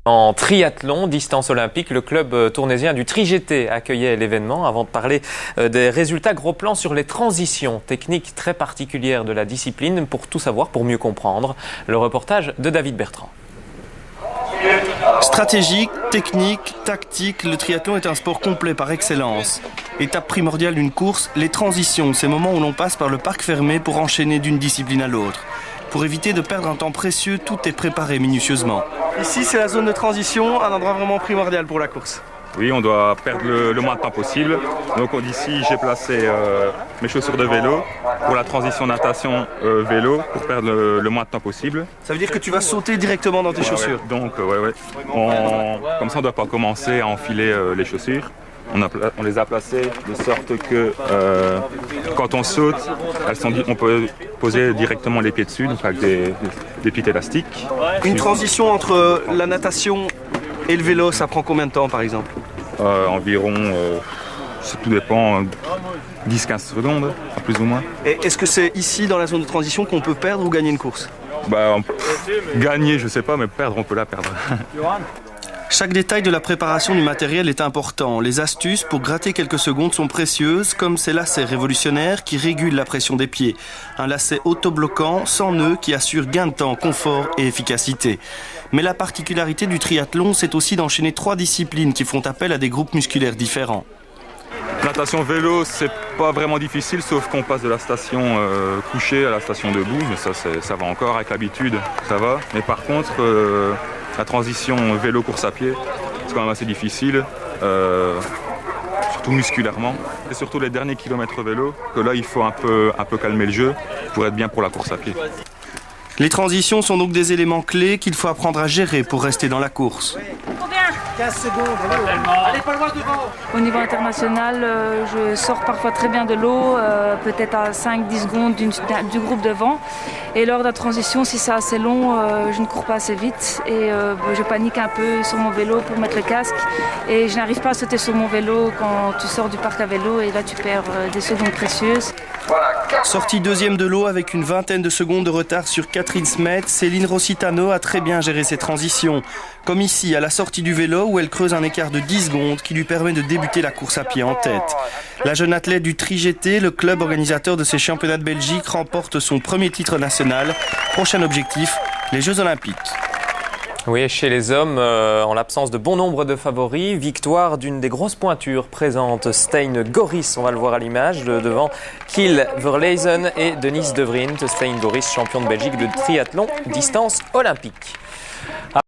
En triathlon, distance olympique, le club tournaisien du Tri-GT accueillait l'événement. Avant de parler des résultats, gros plan sur les transitions, techniques très particulières de la discipline. Pour tout savoir, pour mieux comprendre, le reportage de David Bertrand. Stratégique, technique, tactique, le triathlon est un sport complet par excellence. Étape primordiale d'une course, les transitions, ces moments où l'on passe par le parc fermé pour enchaîner d'une discipline à l'autre. Pour éviter de perdre un temps précieux, tout est préparé minutieusement. Ici, c'est la zone de transition, un endroit vraiment primordial pour la course. Oui, on doit perdre le moins de temps possible. Donc ici, j'ai placé mes chaussures de vélo pour la transition natation vélo pour perdre le moins de temps possible. Ça veut dire que tu vas sauter directement dans tes chaussures. Ouais. Donc, comme ça, on ne doit pas commencer à enfiler les chaussures. On les a placées de sorte que quand on saute, on peut poser directement les pieds dessus, donc avec des pieds élastiques. Une transition entre la natation et le vélo, ça prend combien de temps par exemple? Environ, tout dépend, 10-15 secondes, plus ou moins. Et est-ce que c'est ici dans la zone de transition qu'on peut perdre ou gagner une course? Gagner, je ne sais pas, mais perdre, on peut la perdre. Chaque détail de la préparation du matériel est important. Les astuces pour gratter quelques secondes sont précieuses, comme ces lacets révolutionnaires qui régulent la pression des pieds. Un lacet autobloquant, sans nœud, qui assure gain de temps, confort et efficacité. Mais la particularité du triathlon, c'est aussi d'enchaîner 3 disciplines qui font appel à des groupes musculaires différents. Natation vélo, c'est pas vraiment difficile, sauf qu'on passe de la station couchée à la station debout, mais ça va encore, avec l'habitude, ça va. Mais par contre, la transition vélo-course à pied, c'est quand même assez difficile, surtout musculairement. Et surtout les derniers kilomètres vélo, que là il faut un peu calmer le jeu pour être bien pour la course à pied. Les transitions sont donc des éléments clés qu'il faut apprendre à gérer pour rester dans la course. 15 secondes, allez pas loin devant. Au niveau international, je sors parfois très bien de l'eau, peut-être à 5-10 secondes du groupe devant. Et lors de la transition, si c'est assez long, je ne cours pas assez vite et je panique un peu sur mon vélo pour mettre le casque. Et je n'arrive pas à sauter sur mon vélo quand tu sors du parc à vélo et là tu perds des secondes précieuses. Sortie deuxième de l'eau avec une vingtaine de secondes de retard sur Catherine Smet, Céline Rossitano a très bien géré ses transitions. Comme ici, à la sortie du vélo où elle creuse un écart de 10 secondes qui lui permet de débuter la course à pied en tête. La jeune athlète du Tri-GT, le club organisateur de ces championnats de Belgique, remporte son premier titre national. Prochain objectif, les Jeux Olympiques. Oui, chez les hommes, en l'absence de bon nombre de favoris, victoire d'une des grosses pointures présentes, Stijn Goris, on va le voir à l'image, devant Kiel Verleisen et Dennis De Vriend. Stijn Goris, champion de Belgique de triathlon, distance olympique.